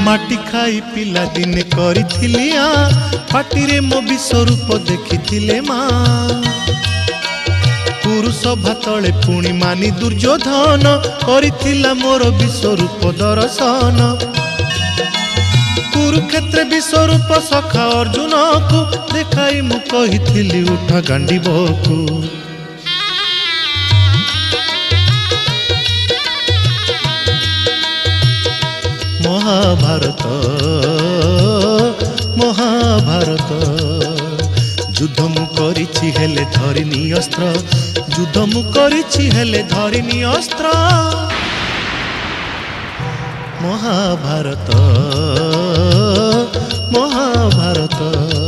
माटी खाई पिला दिने करिथिली पाटिरे मो विश्वरूप देखिथिले माँ पुरुष भातले पुणी मानी दुर्योधन करिथिला मोर विश्वरूप दर्शन कुरुक्षेत्र विश्वरूप सखा अर्जुन को देखाई मु कहिथिली उठा गांडीबकु महाभारत महाभारत युद्ध मु करिछि हेले धरिनी अस्त्र युद्ध मु करिछि हेले धरिनी अस्त्र महाभारत महाभारत।